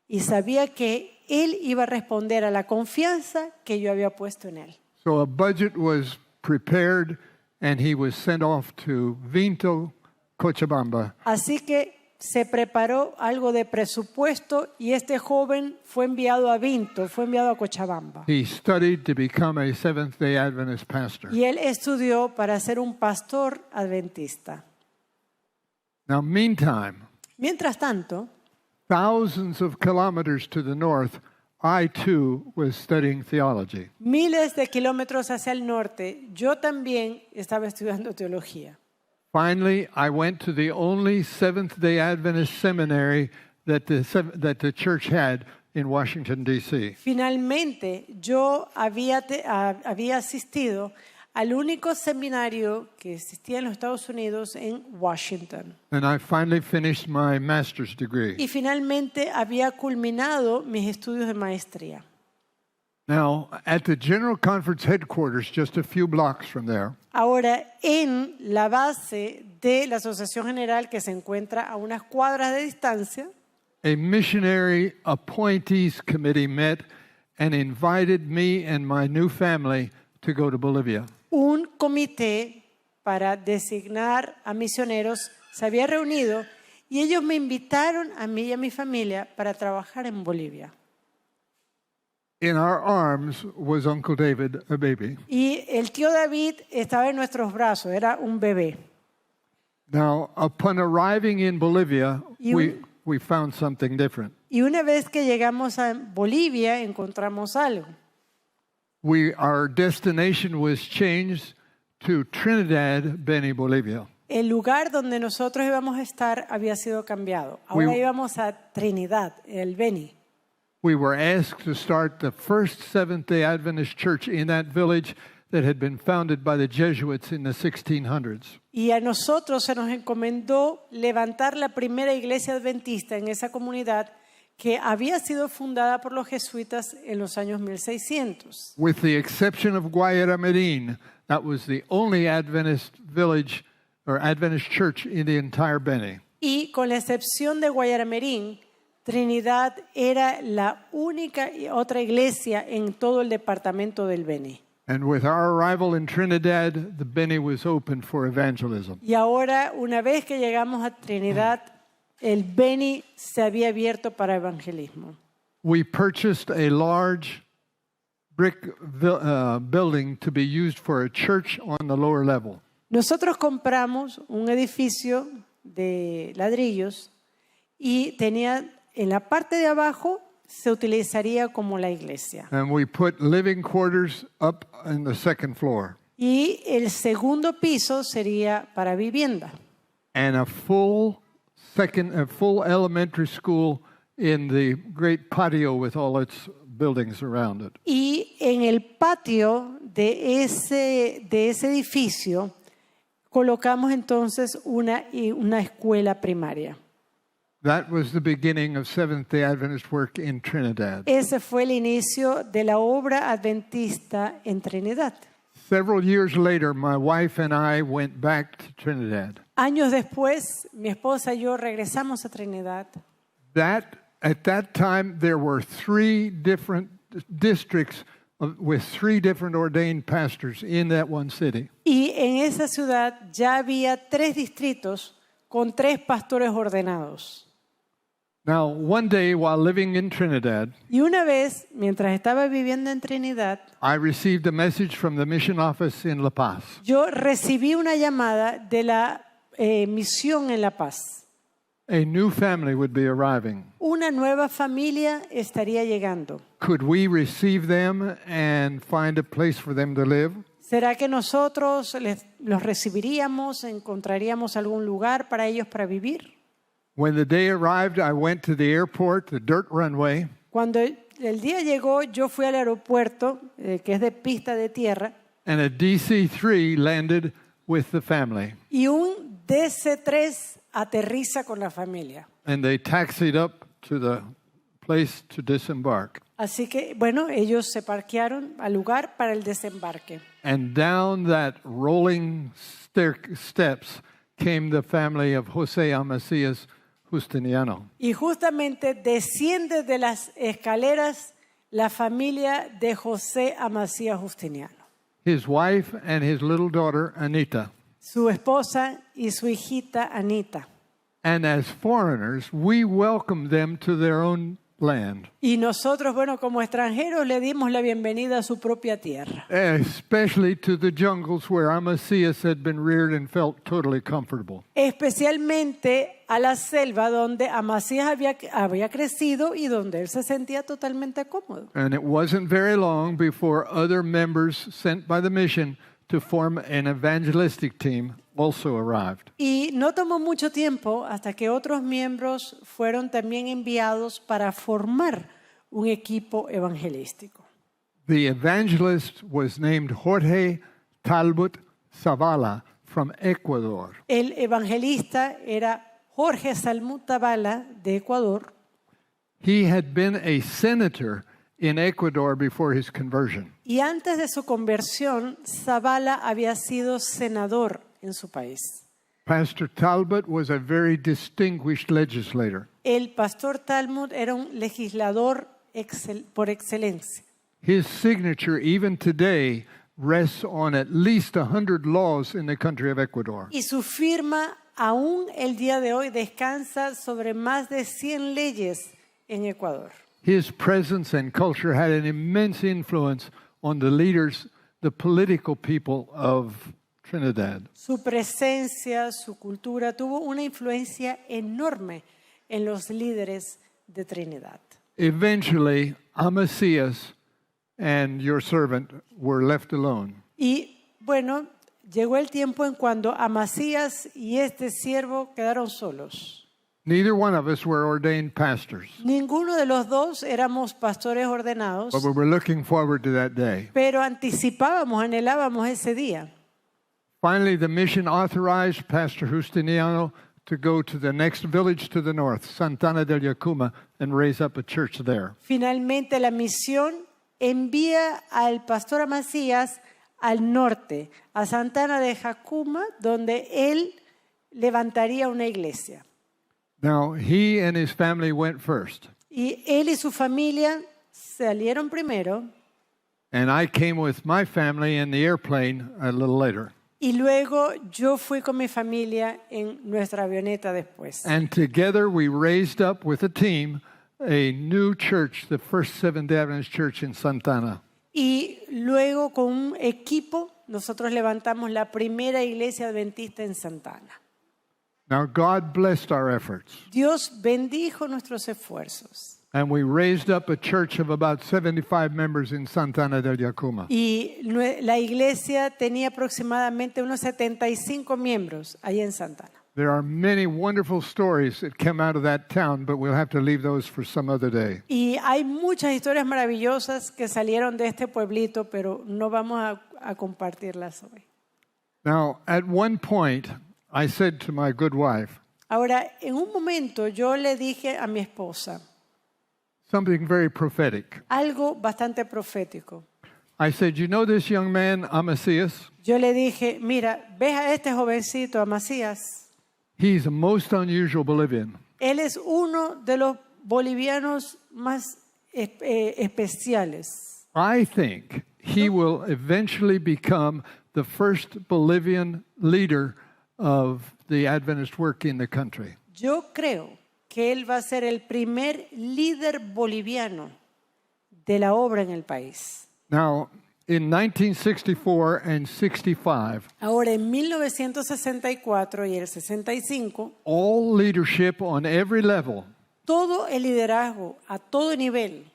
y sabía que él iba a responder a la confianza que yo había puesto en él. So a budget was prepared and he was sent off to Vinto, Cochabamba. Así que se preparó algo de presupuesto y este joven fue enviado a Vinto, fue enviado a Cochabamba. He studied to become a Seventh-day Adventist pastor. Y él estudió para ser un pastor adventista. Now, meantime, Mientras tanto, thousands of kilometers to the north, I too was studying theology. miles de kilómetros hacia el norte, yo también estaba estudiando teología. Finally, I went to the only Seventh-day Adventist seminary that the church had in Washington, D.C. Finalmente, yo había asistido al único seminario que existía en los Estados Unidos en Washington. And I finally finished my master's degree. Y finalmente había culminado mis estudios de maestría. Now, at the General Conference headquarters, just a few blocks from there, Ahora, en la base de la Asociación General, que se encuentra a unas cuadras de distancia, a missionary appointees committee met and invited me and my new family to go to Bolivia. un comité para designar a misioneros se había reunido y ellos me invitaron a mí y a mi familia para trabajar en Bolivia. In our arms was Uncle David, a baby. Y el tío David estaba en nuestros brazos, era un bebé. Now, upon arriving in Bolivia, You- we found something different. Y una vez que llegamos a Bolivia encontramos algo. Our destination was changed to Trinidad, Beni, Bolivia. El lugar donde nosotros íbamos a estar había sido cambiado. Ahora We- íbamos a Trinidad, el Beni. We were asked to start the first Seventh-day Adventist church in that village that had been founded by the Jesuits in the 1600s. Y a nosotros se nos encomendó levantar la primera iglesia adventista en esa comunidad que había sido fundada por los jesuitas en los años 1600. With the exception of Guayaramerín, that was the only Adventist village or Adventist church in the entire Beni. Y con la excepción de Guayaramerín, Trinidad era la única otra iglesia en todo el departamento del Beni. And with our arrival in Trinidad, the Beni was open for evangelism. Y ahora, una vez que llegamos a Trinidad, el Beni se había abierto para evangelismo. We purchased a large brick building to be used for a church on the lower level. Nosotros compramos un edificio de ladrillos y tenía en la parte de abajo se utilizaría como la iglesia. And we put living quarters up in the second floor. Y el segundo piso sería para vivienda. And a full elementary school in the great patio with all its buildings around it. Y en el patio de ese edificio colocamos entonces una escuela primaria. That was the beginning of Seventh-day Adventist work in Trinidad. Ese fue el inicio de la obra adventista en Trinidad. Several years later, my wife and I went back to Trinidad. Años después, mi esposa y yo regresamos a Trinidad. At that time, there were 3 different districts with 3 different ordained pastors in that one city. Y en esa ciudad ya había 3 distritos con 3 pastores ordenados. Now, one day while living in Trinidad, Y una vez, mientras estaba viviendo en Trinidad, I received a message from the mission office in La Paz. yo recibí una llamada de la misión en La Paz. A new family would be arriving. Una nueva familia estaría llegando. Could we receive them and find a place for them to live? ¿Será que nosotros los recibiríamos, encontraríamos algún lugar para ellos para vivir? When the day arrived, I went to the airport, the dirt runway, Cuando el día llegó, yo fui al aeropuerto, que es de pista de tierra, and a DC-3 landed with the family. y un DC-3 aterriza con la familia. And they taxied up to the place to disembark. Así que, bueno, ellos se parquearon al lugar para el desembarque. And down that rolling steps came the family of José Amasías Justiniano. Y justamente desciende de las escaleras la familia de José Amasías Justiniano. His wife and his little daughter, Anita. Su esposa y su hijita Anita. And as foreigners, we welcomed them to their own land. Y nosotros, bueno, como extranjeros le dimos la bienvenida a su propia tierra. Especially to the jungles where Amasías had been reared and felt totally comfortable. Especialmente a la selva donde Amasías había crecido y donde él se sentía totalmente cómodo. And it wasn't very long before other members sent by the mission to form an evangelistic team also arrived. Y no tomó mucho tiempo hasta que otros miembros fueron también enviados para formar un equipo evangelístico. The evangelist was named Jorge Talbot Zavala from Ecuador. El evangelista era Jorge Salmut Zavala de Ecuador. He had been a senator in Ecuador before his conversion. Y antes de su conversión, Zavala había sido senador en su país. Pastor Talbot was a very distinguished legislator. El pastor Talmud era un legislador por excelencia. His signature, even today, rests on at least 100 laws in the country of Ecuador. Y su firma, aún el día de hoy, descansa sobre más de 100 leyes en Ecuador. His presence and culture had an immense influence on the leaders, the political people of Trinidad. Su presencia, su cultura tuvo una influencia enorme en los líderes de Trinidad. Eventually, Amazias and your servant were left alone. Y bueno, llegó el tiempo en cuando Amasías y este siervo quedaron solos. Neither one of us were ordained pastors, Ninguno de los dos éramos pastores ordenados, but we were looking forward to that day. pero anticipábamos, anhelábamos ese día. Finally, the mission authorized Pastor Justiniano to go to the next village to the north, Santana del Yacuma, and raise up a church there. Finalmente la misión envía al pastor Amasías al norte, a Santana de Jacuma, donde él levantaría una iglesia. Now, he and his family went first, Y él y su familia salieron primero and I came with my family in the airplane a little later. y luego yo fui con mi familia en nuestra avioneta después. And together we raised up with a team a new church, the First Seventh-day Adventist Church in Santana. Y luego con un equipo nosotros levantamos la primera iglesia adventista en Santana. Now, God blessed our efforts, Dios bendijo nuestros esfuerzos. and we raised up a church of about 75 members in Santana del Yacuma. Y la iglesia tenía aproximadamente unos 75 miembros ahí en Santana. There are many wonderful stories that come out of that town, but we'll have to leave those for some other day. Y hay muchas historias maravillosas que salieron de este pueblito, pero no vamos a compartirlas hoy. Now, at one point, I said to my good wife Ahora, en un momento yo le dije a mi esposa something very prophetic. algo bastante profético. I said, "You know this young man, Amazias? Yo le dije, mira, ¿ves a este jovencito, Amasías? He's a most unusual Bolivian. Él es uno de los bolivianos más especiales. I think he will eventually become the first Bolivian leader of the Adventist work in the country." Yo creo que él va a ser el primer líder boliviano de la obra en el país. Now, in 1964 and 65, Ahora, en 1964 y el 65, all leadership on every level, todo el liderazgo a todo nivel,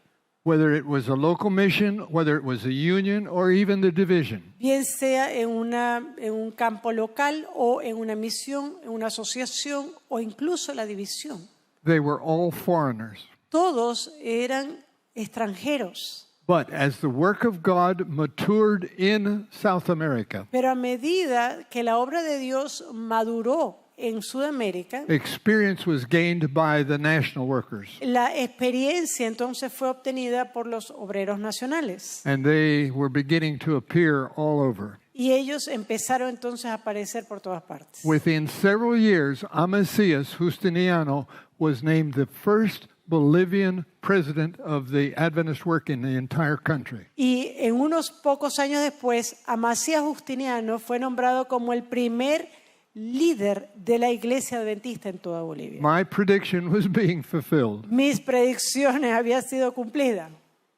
whether it was a local mission, whether it was a union, or even the division, bien sea en un campo local o en una misión, en una asociación o incluso la división, they were all foreigners. todos eran extranjeros. But as the work of God matured in South America, Pero a medida que la obra de Dios maduró en Sudamérica, experience was gained by the national workers, la experiencia entonces fue obtenida por los obreros nacionales. and they were beginning to appear all over. Y ellos empezaron entonces a aparecer por todas partes. Within several years, Amazias Justiniano was named the first Bolivian president of the Adventist work in the entire country. Y en unos pocos años después, Amasías Justiniano fue nombrado como el primer líder de la iglesia adventista en toda Bolivia. My prediction was being fulfilled. Mis predicciones habían sido cumplidas.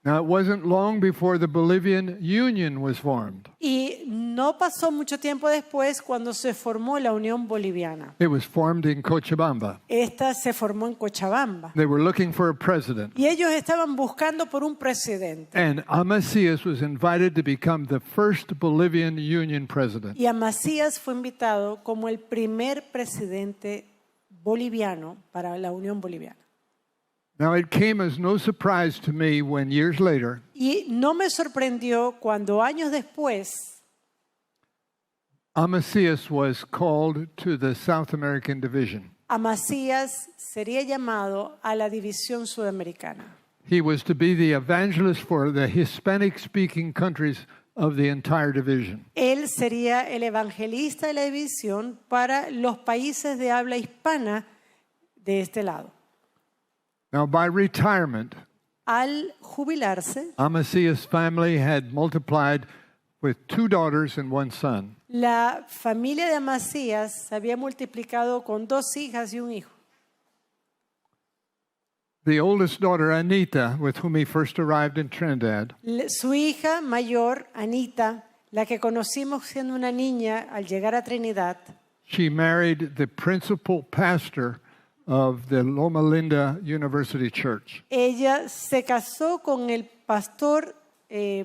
Now, it wasn't long before the Bolivian Union was formed. Y no pasó mucho tiempo después cuando se formó la Unión Boliviana. It was formed in Cochabamba. Esta se formó en Cochabamba. They were looking for a president. Y ellos estaban buscando por un presidente. And Amazias was invited to become the first Bolivian Union president. Y Amasías fue invitado como el primer presidente boliviano para la Unión Boliviana. Now, it came as no surprise to me when years later, Y no me sorprendió cuando años después Amazias was called to the South American division. Amasías sería llamado a la división sudamericana. He was to be the evangelist for the Hispanic-speaking countries of the entire division. Él sería el evangelista de la división para los países de habla hispana de este lado. Now, by retirement, Al jubilarse, Amazias' family had multiplied with 2 daughters and 1 son. la familia de Amasías se había multiplicado con 2 hijas y un hijo. The oldest daughter, Anita, with whom he first arrived in Trinidad, Su hija mayor, Anita, la que conocimos siendo una niña al llegar a Trinidad, she married the principal pastor of the Loma Linda University Church. ella se casó con el pastor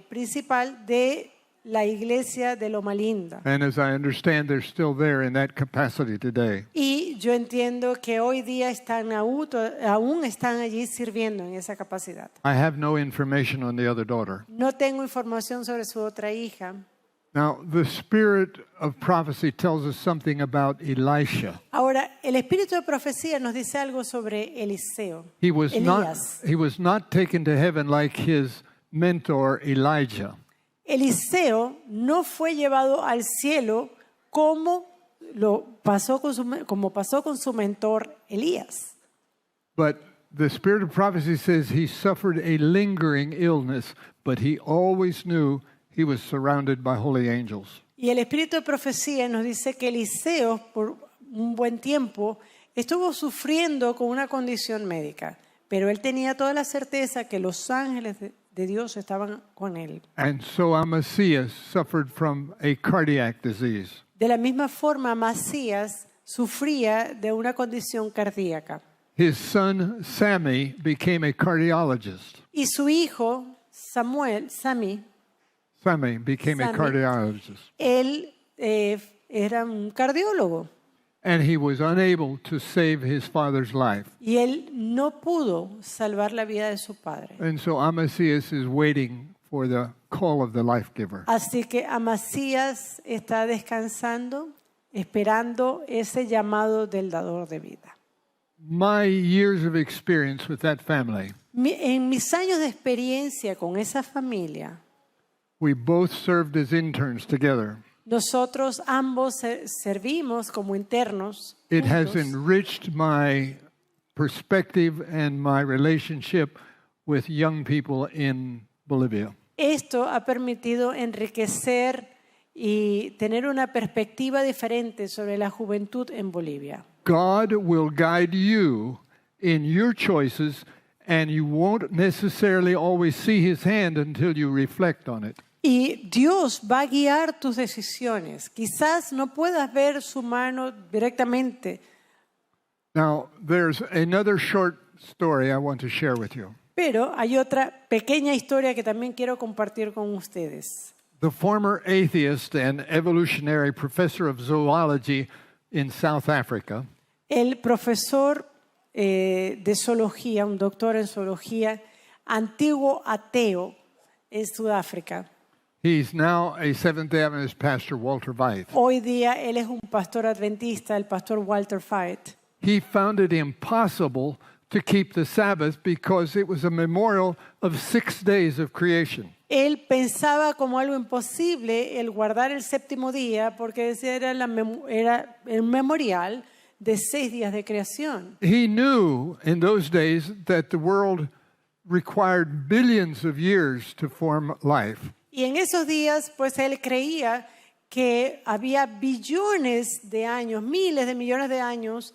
principal de la iglesia de Loma Linda. And as I understand, they're still there in that capacity today. Y yo entiendo que hoy día aún están allí sirviendo en esa capacidad. I have no information on the other daughter. No tengo información sobre su otra hija. Now, the spirit of prophecy tells us something about Elisha. Ahora, el espíritu de profecía nos dice algo sobre Eliseo. He was Elías. not taken to heaven like his mentor Elijah. Eliseo no fue llevado al cielo como pasó con su mentor Elías. But the spirit of prophecy says he suffered a lingering illness, but he always knew he was surrounded by holy angels. Y el espíritu de profecía nos dice que Eliseo por un buen tiempo estuvo sufriendo con una condición médica, pero él tenía toda la certeza que los ángeles de Dios estaban con él. And so Amazias suffered from a cardiac disease. De la misma forma, Amasías sufría de una condición cardíaca. His son Sammy became a cardiologist. Y su hijo, Sammy, became a cardiologist. él era un cardiólogo. And he was unable to save his father's life. Y él no pudo salvar la vida de su padre. And so Amazias is waiting for the call of the life giver. Así que Amasías está descansando, esperando ese llamado del dador de vida. My years of experience with that family, En mis años de experiencia con esa familia, we both served as interns together. nosotros ambos servimos como internos. It has juntos. enriched my perspective and my relationship with young people in Bolivia. Esto ha permitido enriquecer y tener una perspectiva diferente sobre la juventud en Bolivia. God will guide you in your choices, and you won't necessarily always see his hand until you reflect on it. Y Dios va a guiar tus decisiones. Quizás no puedas ver su mano directamente. Now, there's another short story I want to share with you. Pero hay otra pequeña historia que también quiero compartir con ustedes. The former atheist and evolutionary professor of zoology in South Africa El profesor de zoología, un doctor en zoología, antiguo ateo en Sudáfrica. He's now a Seventh-day Adventist pastor, Walter Veith. Hoy día él es un pastor adventista, el pastor Walter Veith. He found it impossible to keep the Sabbath because it was a memorial of 6 days of creation. Él pensaba como algo imposible el guardar el séptimo día porque decía era el memorial de 6 días de creación. He knew in those days that the world required billions of years to form life. Y en esos días, pues él creía que había billones de años, miles de millones de años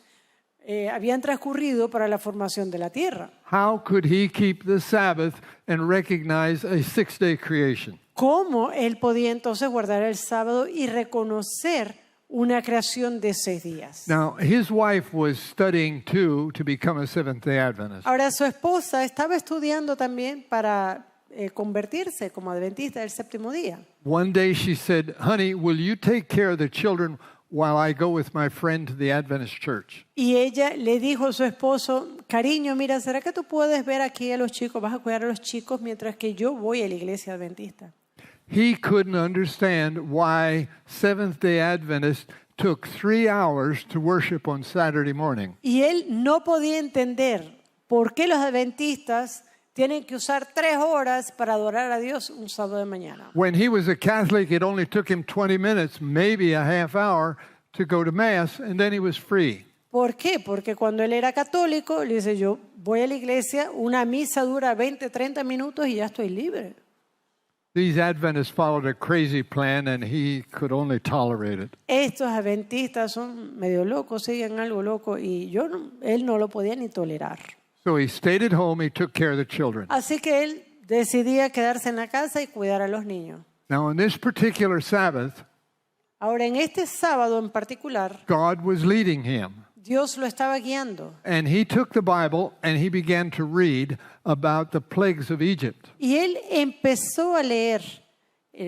habían transcurrido para la formación de la tierra. How could he keep the Sabbath and recognize a 6-day creation? ¿Cómo él podía entonces guardar el sábado y reconocer una creación de 6 días? Now, his wife was studying too to become a Seventh-day Adventist. Ahora, su esposa estaba estudiando también para convertirse como adventista del séptimo día. One day she said, "Honey, will you take care of the children while I go with my friend to the Adventist church?" Y ella le dijo a su esposo, cariño, mira, ¿será que tú puedes ver aquí a los chicos, vas a cuidar a los chicos mientras que yo voy a la iglesia adventista? he couldn't understand why Seventh-day Adventists took 3 hours to worship on Saturday morning. Y él no podía entender por qué los adventistas tienen que usar 3 horas para adorar a Dios un sábado de mañana. When he was a Catholic, it only took him 20 minutes, maybe a half hour, to go to Mass, and then he was free. ¿Por qué? Porque cuando él era católico, le dice, yo voy a la iglesia, una misa dura 20, 30 minutos y ya estoy libre. These Adventists followed a crazy plan, and he could only tolerate it. Estos adventistas son medio locos, siguen algo loco y él no lo podía ni tolerar. So he stayed at home, he took care of the children. Así que él decidía quedarse en la casa y cuidar a los niños. Now, on this particular Sabbath, Ahora, en este sábado en particular, God was leading him. Dios lo estaba guiando. And he took the Bible and he began to read about the plagues of Egypt. Y él empezó a leer,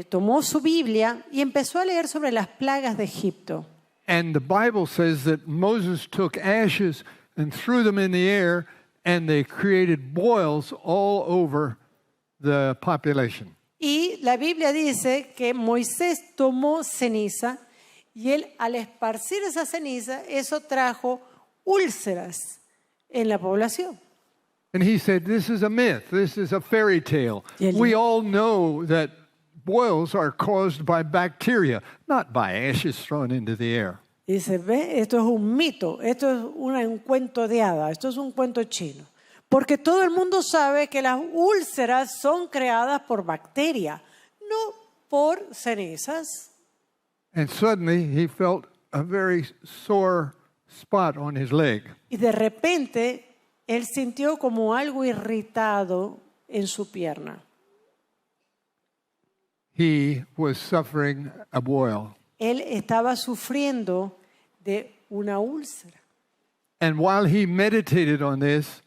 tomó su Biblia y empezó a leer sobre las plagas de Egipto. And the Bible says that Moses took ashes and threw them in the air, and they created boils all over the population. Y la Biblia dice que Moisés tomó ceniza y él al esparcir esa ceniza, eso trajo úlceras en la población. And he said, this is a myth, this is a fairy tale. Y él We dijo, all know that boils are caused by bacteria, not by ashes thrown into the air. dice, ve, esto es un mito, esto es un cuento de hadas, esto es un cuento chino. Porque todo el mundo sabe que las úlceras son creadas por bacterias, no por cenizas. And suddenly he felt a very sore spot on his leg. Y de repente él sintió como algo irritado en su pierna. He was suffering a boil. Él estaba sufriendo de una úlcera. And while he meditated on this,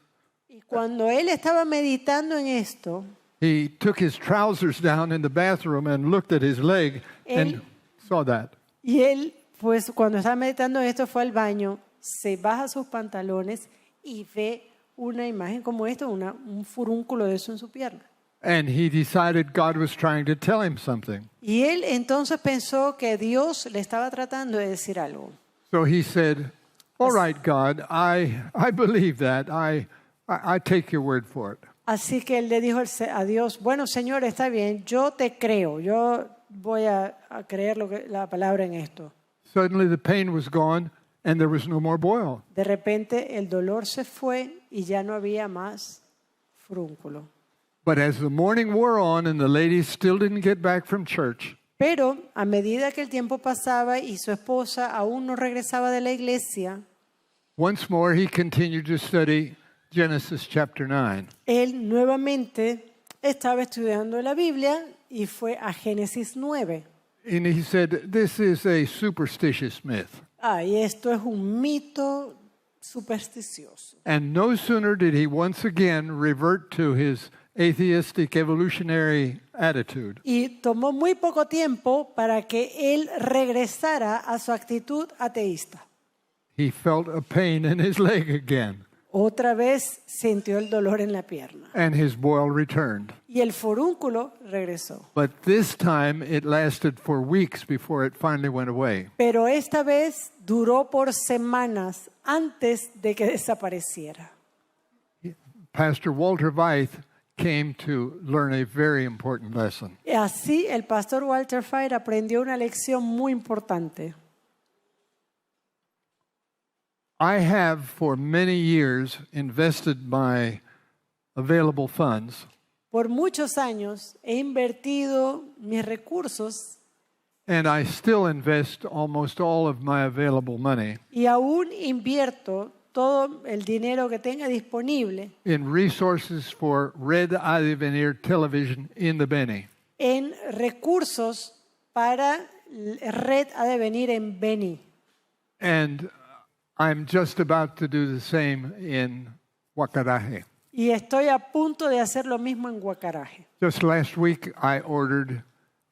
Y cuando él estaba meditando en esto, he took his trousers down in the bathroom and looked at his leg and saw that. y él, pues cuando estaba meditando en esto, fue al baño, se baja sus pantalones y ve una imagen como esta, un furúnculo de eso en su pierna. And he decided God was trying to tell him something. Y él entonces pensó que Dios le estaba tratando de decir algo. So he said, all right, God, I believe that. I take your word for it. Así que él le dijo a Dios, bueno, Señor, está bien, yo te creo, yo voy a creer la palabra en esto. Suddenly the pain was gone and there was no more boil. De repente el dolor se fue y ya no había más furúnculo. But as the morning wore on and the ladies still didn't get back from church, Pero a medida que el tiempo pasaba y su esposa aún no regresaba de la iglesia, once more he continued to study Genesis chapter 9. él nuevamente estaba estudiando la Biblia y fue a Génesis 9. And he said, this is a superstitious myth. Y esto es un mito supersticioso. And no sooner did he once again revert to his atheistic evolutionary attitude, Y tomó muy poco tiempo para que él regresara a su actitud ateísta. he felt a pain in his leg again, Otra vez sintió el dolor en la pierna and his boil returned. y el forúnculo regresó. But this time it lasted for weeks before it finally went away. Pero esta vez duró por semanas antes de que desapareciera. Pastor Walter Veith came to learn a very important lesson. Y así el pastor Walter Fire aprendió una lección muy importante. I have for many years invested my available funds, Por muchos años he invertido mis recursos and I still invest almost all of my available money y aún invierto todo el dinero que tenga disponible in resources for Red Avenir television in the Beni. en recursos para Red ha de venir en Beni. And I'm just about to do the same in Huacaraje. Y estoy a punto de hacer lo mismo en Guacaraje. Just last week, I ordered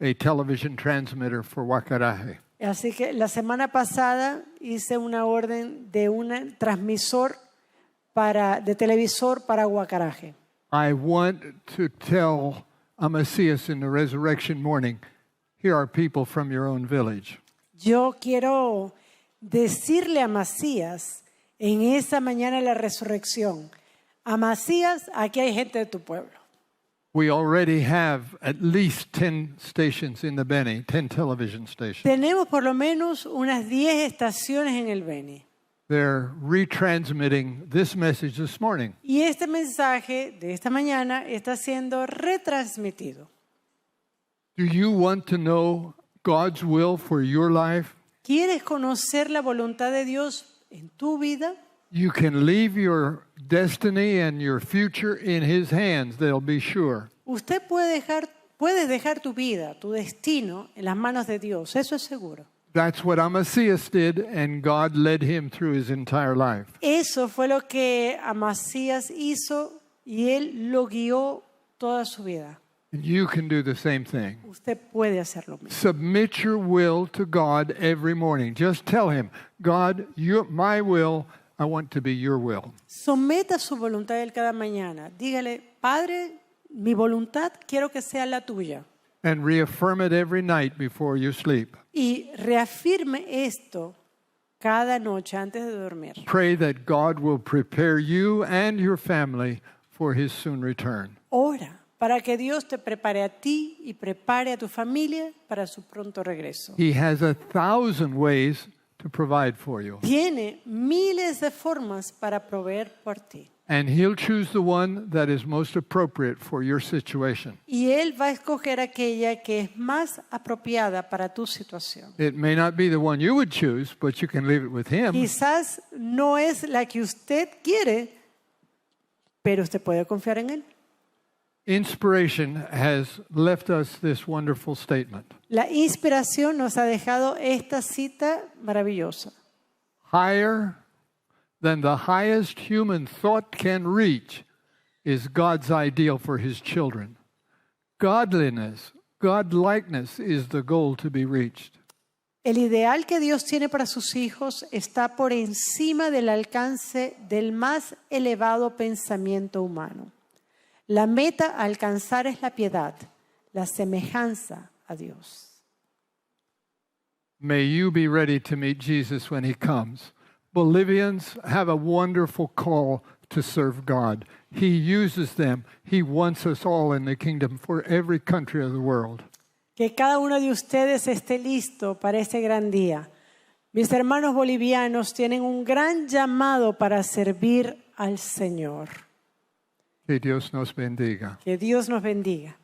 a television transmitter for Huacaraje. Así que la semana pasada hice una orden de un transmisor de televisor para Guacaraje. I want to tell Amazias in the resurrection morning, here are people from your own village. Yo quiero decirle a Amasías en esa mañana de la resurrección, Amasías, aquí hay gente de tu pueblo. We already have at least 10 stations in the Beni, 10 television stations. Tenemos por lo menos unas 10 estaciones en el Beni. They're retransmitting this message this morning. Y este mensaje de esta mañana está siendo retransmitido. Do you want to know God's will for your life? ¿Quieres conocer la voluntad de Dios en tu vida? You can leave your destiny and your future in His hands, they'll be sure. Usted puedes dejar tu vida, tu destino en las manos de Dios, eso es seguro. That's what Amazias did, and God led him through his entire life. Eso fue lo que Amasías hizo y él lo guió toda su vida. And you can do the same thing. Usted puede hacer lo mismo. Submit your will to God every morning. Just tell Him, God, my will, I want to be your will. Someta su voluntad a él cada mañana. Dígale, Padre, mi voluntad quiero que sea la tuya. And reaffirm it every night before you sleep. Y reafirme esto cada noche antes de dormir. Pray that God will prepare you and your family for His soon return. Ora para que Dios te prepare a ti y prepare a tu familia para su pronto regreso. He has 1,000 ways to provide for you. Tiene miles de formas para proveer por ti. And He'll choose the one that is most appropriate for your situation. Y Él va a escoger aquella que es más apropiada para tu situación. It may not be the one you would choose, but you can leave it with Him. Quizás no es la que usted quiere, pero usted puede confiar en Él. Inspiration has left us this wonderful statement. La inspiración nos ha dejado esta cita maravillosa. Higher than the highest human thought can reach is God's ideal for His children. Godliness, Godlikeness is the goal to be reached. El ideal que Dios tiene para sus hijos está por encima del alcance del más elevado pensamiento humano. La meta a alcanzar es la piedad, la semejanza a Dios. May you be ready to meet Jesus when He comes. Bolivians have a wonderful call to serve God. He uses them. He wants us all in the kingdom for every country of the world. Que cada uno de ustedes esté listo para este gran día. Mis hermanos bolivianos tienen un gran llamado para servir al Señor. Que Dios nos bendiga. Que Dios nos bendiga.